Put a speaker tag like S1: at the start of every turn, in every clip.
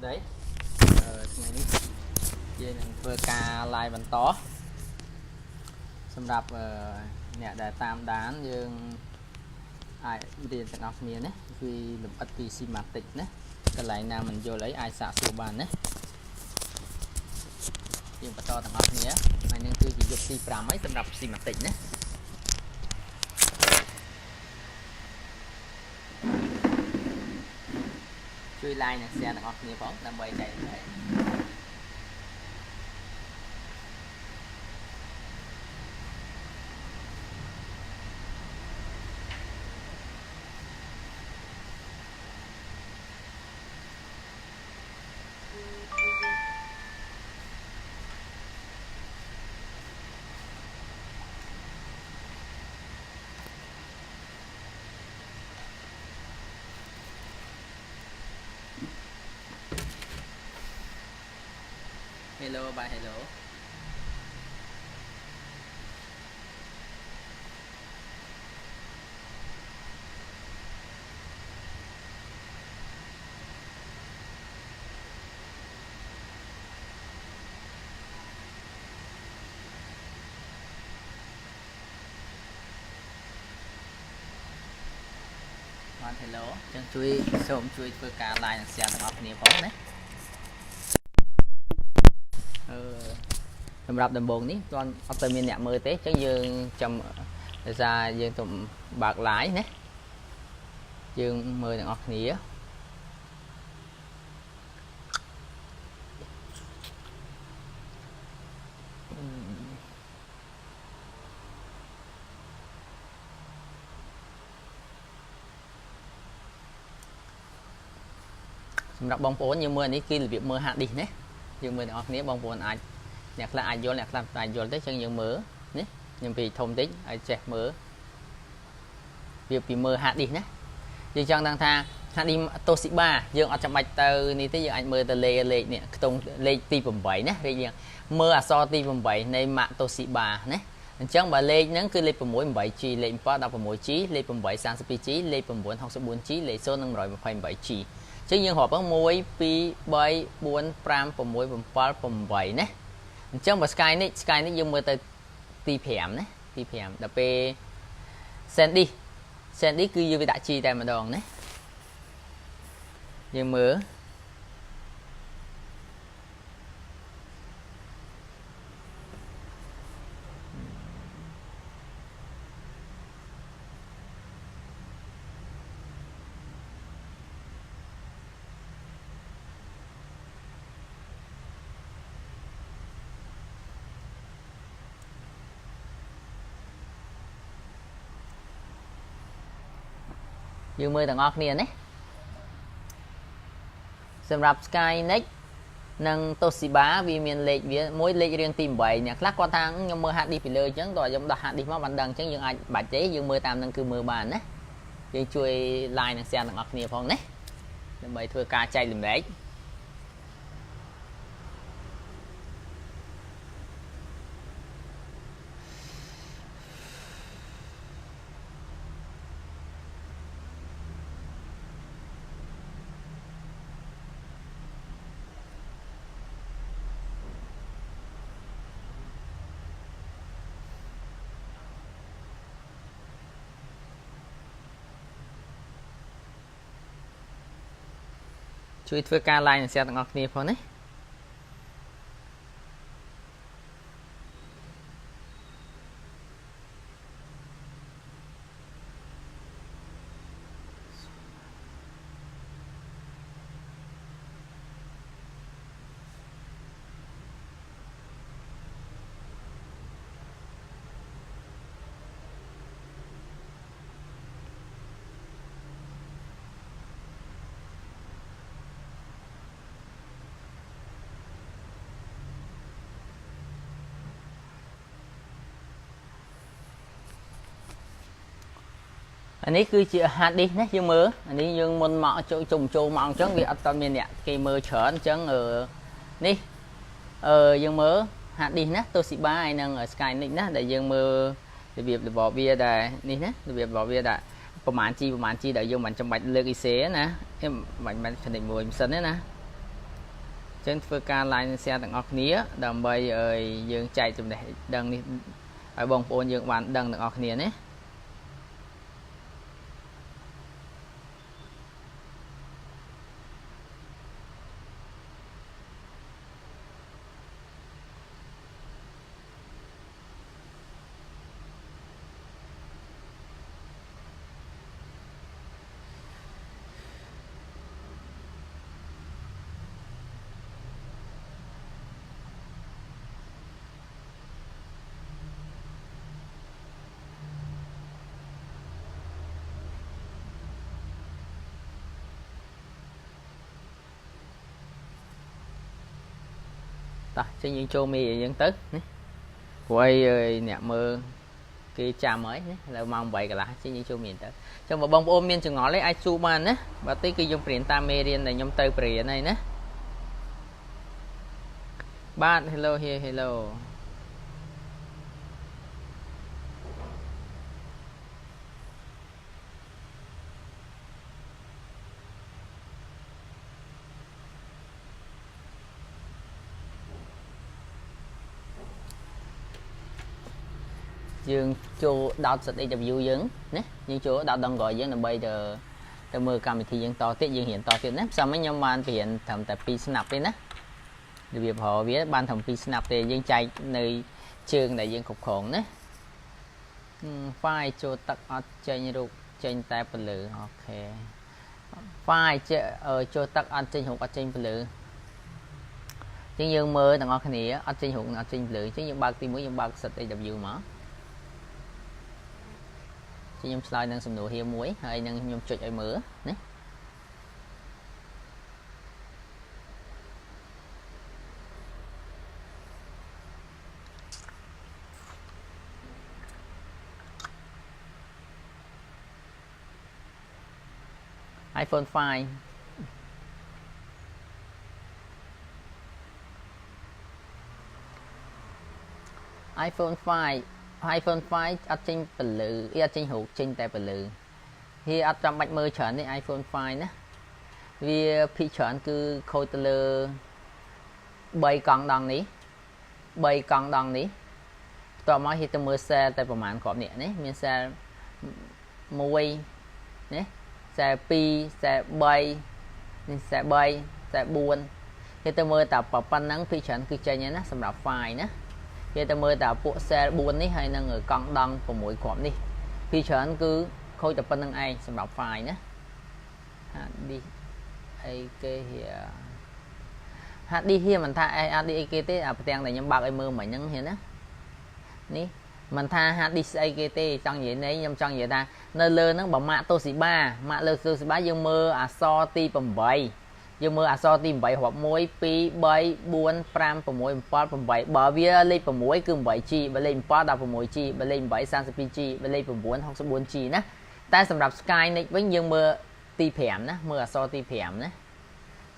S1: đấy ngàyนี้ជានឹងធ្វើការ live បន្តសម្រាប់អ្នកដែលតាមដានយើងអាចរៀនទាំងអស់គ្នាណាគឺលម្អិតពី semantic ណាកន្លែងណាមិនយល់អីអាចសាកសួរបានណាយើងបន្តទាំងអស់គ្នាថ្ងៃនេះគឺជាយប់ទី5ហើយសម្រាប់ semantic ណាជួយ like និង share ទាំងអស់គ្នាផងដើម្បីចែករំលែកHello, bye hello. Bạn hello, chẳng chui sớm chui với cả like và shareទាំងអស់គ្នាផងណាសម្រាប់ដំបូងនេះទាន់អត់ទៅមានអ្នកមើលទេអញ្ចឹងយើងចាំដោយសារយើងទៅបើក live ណាយើងមើលទាំងអស់គ្នាសម្រាប់បងប្អូនយើងមើលនេះគឺរបៀបមើលហាត់ឌីសណាយើងមើលទាំងអស់គ្នាបងប្អូនអាចអ្នកខ្លះអាចយល់អ្នកខ្លះអាចយល់ទេអញ្ចឹងយើងមើលនេះខ្ញុំពីធំតិចឲ្យចេះមើលវាពីមើលហាត់ឌីសណាយើងចង់ដឹងថាហាត់ឌីតូស៊ីបាយើងអត់ចាំបាច់ទៅនេះទេយើងអាចមើលទៅលេខនេះខ្ទង់លេខទី8ណាលេខយើងមើលអក្សរទី8នៃម៉ាក់តូស៊ីបាណាអញ្ចឹងបើលេខហ្នឹងគឺលេខ6 8G លេខ7 16G លេខ8 32G លេខ9 64G លេខ0 128G ចឹងយើងរាប់1 2 3 4 5 6 7 8ណាអញ្ចឹងបើ sky នេះយើងមើលទៅទី5ណាទី5ដល់ពេល sandy គឺយើងវាដាក់ G តែម្ដងណាយើងមើលយើងមើលទាំងអស់គ្នាណាសម្រាប់ Skynet និង Toshiba វាមានលេខវាមួយលេខរៀងទី8អ្នកខ្លះគាត់ថាខ្ញុំមើល hard disk ពីលើអញ្ចឹងតោះខ្ញុំដោះ hard disk មកបានដឹងអញ្ចឹងយើងអាចបាច់ទេយើងមើលតាមនឹងគឺមើលបានណាយើងជួយ like និង share ទាំងអស់គ្នាផងណាដើម្បីធ្វើការចែករំលែកជួយធ្វើការ like និង share ទាំងអស់គ្នាផងណាអានេះគឺជា hard disk ណាយើងមើលអានេះយើងមុនមកចូលមកអញ្ចឹងវាអត់តមានអ្នកគេមើលច្រើនអញ្ចឹងនេះយើងមើល hard disk ណា Toshiba ហើយនឹង Skynet ណាដែលយើងមើលរបៀបរបស់វាដែលនេះណារបៀបរបស់វាដែលប្រហែល G ដែលយើងមិនចាំបាច់លើក IC ណាខ្ញុំមិនចំណេញមួយមិនសិនទេណា ចឹងធ្វើការ like share ទាំងអស់គ្នាដើម្បីឲ្យយើងចែកចំណេះដឹងនេះឲ្យបងប្អូនយើងបានដឹងទាំងអស់គ្នាណា ta chứ những châu mi dân tức quay nè mơ cái cha mới là mong vậy cả là chứ những châu miền tới trong một bông ôm miên chừng ngõ lấy ai su ban á và tới cái dùng tiền ta mê riêng này nhom tây bể này nè bạn hello here hello យើងចូលដោតសិត AW យើងណាយើងចូលដោតដងក្រោយយើងដើម្បីទៅមើលកម្មវិធីយើងតទៀតយើងរៀនតទៀតណាផ្សំខ្ញុំបានរៀនត្រឹមតែ2 snap ទេណារបៀបប្រើវាបានត្រឹម2 snap ទេយើងចែកនៅជើងដែលយើងគ្រប់គ្រងណា file ចូលទឹកអត់ចេញរូបចេញតែពលឺអូខេ file ចូលទឹកអត់ចេញរូបអត់ចេញពលឺចឹងយើងមើលទាំងអស់គ្នាអត់ចេញរូបអត់ចេញពលឺចឹងយើងបើកទី1យើងបើកសិត AW មក ខ្ញុំឆ្លើយនឹងសំណួរហៀមួយហើយនឹងខ្ញុំចុចឲ្យមើលណា iPhone 5 iPhone 5 iPhone 5 អត់ចេញពលឺអត់ចេញរូបចេញតែពលឺវាអត់ចាំបាច់មើលច្រើនទេ iPhone 5 ណាវាភាគច្រើនគឺខូចទៅលើ 3 កង់ដងនេះ 3 កង់ដងនេះបន្ទាប់មកហៀទៅមើល cell តែប្រហែលគ្រាប់នេះណាមាន cell 1ណា cell 2 cell 3នេះ cell 3 cell 4ហៀទៅមើលតែប៉ុណ្ណឹងភាគច្រើនគឺចេញហើយណាសម្រាប់ file ណា គេទៅមើលតែពួក cell 4 នេះហើយនឹងកង់ដង 6 គ្រាប់នេះពីច្រើនគឺខូចតែប៉ុណ្្នឹងឯងសម្រាប់ file ណា HD អីគេហៀ HD ហៀមិនថា HD អីគេទេអាផ្ទាំងដែលខ្ញុំបើកឲ្យមើលមិញហ្នឹងហៀណានេះមិនថា HD ស្អីគេទេចង់និយាយនេះខ្ញុំចង់និយាយថានៅលើហ្នឹងបើម៉ាក Toshiba ម៉ាកលើ Toshiba យើងមើលអក្សរទី8 យើងមើលអក្សរទី8រាប់1 2 3 4 5 6 7 8បើវាលេខ6គឺ 8G បើលេខ7 16G បើលេខ8 32G បើលេខ9 64G ណាតែសម្រាប់ Skynet វិញយើងមើលទី5ណាមើលអក្សរទី5ណា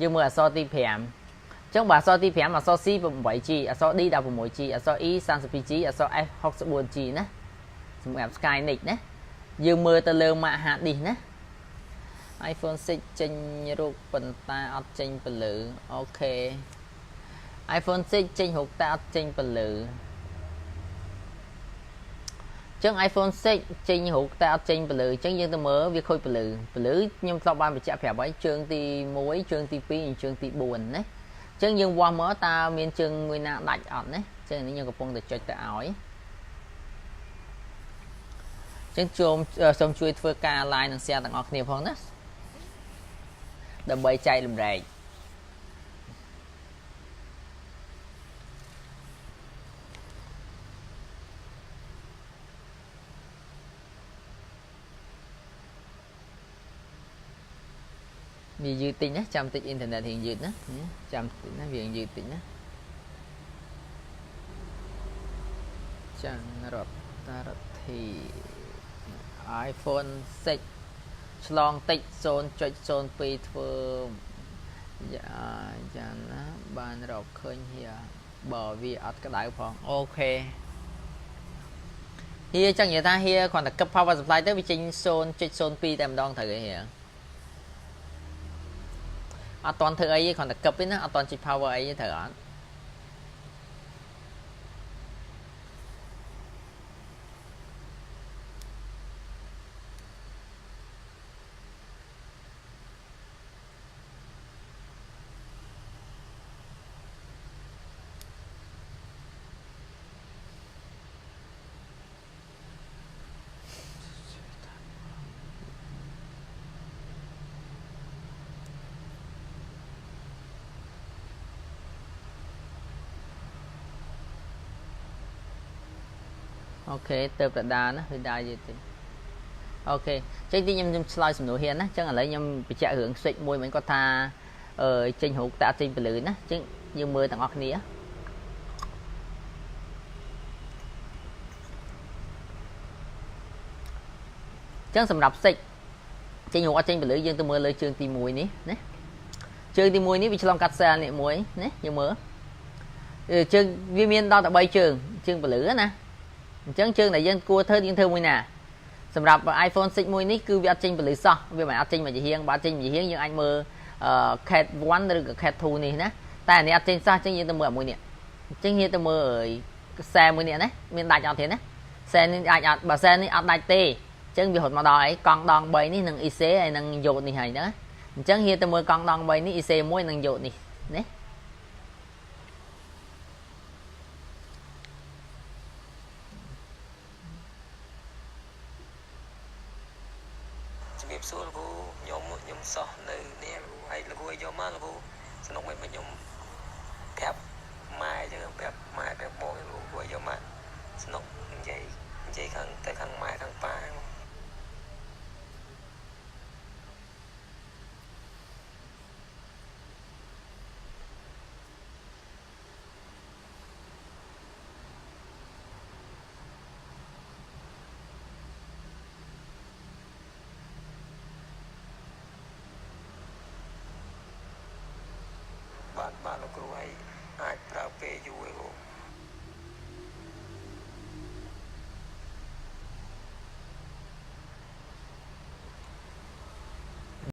S1: យើងមើលអក្សរទី5អញ្ចឹងបើអក្សរទី5អក្សរ C 8G អក្សរ D 16G អក្សរ E 32G អក្សរ F 64G ណាសម្រាប់ Skynet ណាយើងមើលទៅលើម៉ាក hard disk ណា iPhone 6 ចេញរូបប៉ុន្តែអត់ចេញពលឺអូខេ iPhone 6 ចេញរូបតែអត់ចេញពលឺចឹង iPhone 6 ចេញរូបតែអត់ចេញពលឺចឹងយើងទៅមើលវាខូចពលឺខ្ញុំធ្លាប់បានបញ្ជាក់ប្រាប់ហើយជើងទី1ជើងទី2និងជើងទី4ណាចឹងយើងវាស់មើលតើមានជើងមួយណាដាច់អត់ណាចឹងនេះខ្ញុំកំពុងតែចុចទៅឲ្យចឹងសូមជួយធ្វើការ like និង share ទាំងអស់គ្នាផងណាដើម្បីចែករំលែកវាយឺតតិចណាចាំតិចអ៊ីនធឺណិតរៀងយឺតណាចាំតិចណាវាយឺតតិចណាចាំរដ្ឋាភិ iPhone 6 ឆ្លងតិច 0.02 ធ្វើយ៉ាងណាបានរកឃើញហៀបើវាអត់ក្តៅផងអូខេហៀចឹងនិយាយថាហៀគ្រាន់តែគិត power supply ទៅវាចេញ 0.02 តែម្ដងត្រូវហីហៀ ở toàn thử ấy còn là cập ấy nó ở toàn chỉ power ấy thử ở ok từ từ đa nó đa gì thì ok trên tí nhâm slide sầm nổi hiền á chẳng là lấy nhâm bị chạy hưởng xịt môi mình có tha trên hộp tạ trên bự lưỡi á chứ như mưa tặng óc nía chẳng sầm đập xịt trên hộp trên bự lưỡi dương tôi mưa lời chương tìm mùi ní nè chương tìm mùi ní bị cho lòng cắt xe này muối nè như mưa chương viên miên đo tại bay chương bự lưỡi nè chẳng chương này dân cua thơ dân thơ mùi nèสำหรับ iPhone 6 មួយនេះគឺវាអត់ចេញពលិសោះវាមិនអត់ចេញមកជាហៀងបើចេញមកជាហៀងយើងអាចមើល Cat 1 ឬក៏ Cat 2 នេះណាតែអានេះអត់ចេញសោះចឹងយើងទៅមើលមួយនេះចឹងយើងទៅមើលខ្សែមួយនេះណាមានដាច់អត់ទេណាខ្សែនេះអាចអត់បើខ្សែនេះអត់ដាច់ទេចឹងវារត់មកដល់អីកង់ដង3នេះនឹង IC ហើយនឹងយោតនេះហើយណាអញ្ចឹងយើងទៅមើលកង់ដង3នេះ IC 1នឹងយោតនេះណាសួរលោកខ្ញុំសោះនៅនេះហើយលោកយកមកលោកស្នុកមិនខ្ញុំប្រាប់ម៉ែចឹងប្រាប់ម៉ែប្រាប់បងលោកយកមកស្នុកនិយាយខាងទៅខាងម៉ែខាងប៉ាបាទលោកគ្រូឲ្យអាចប្រើពេលយូរ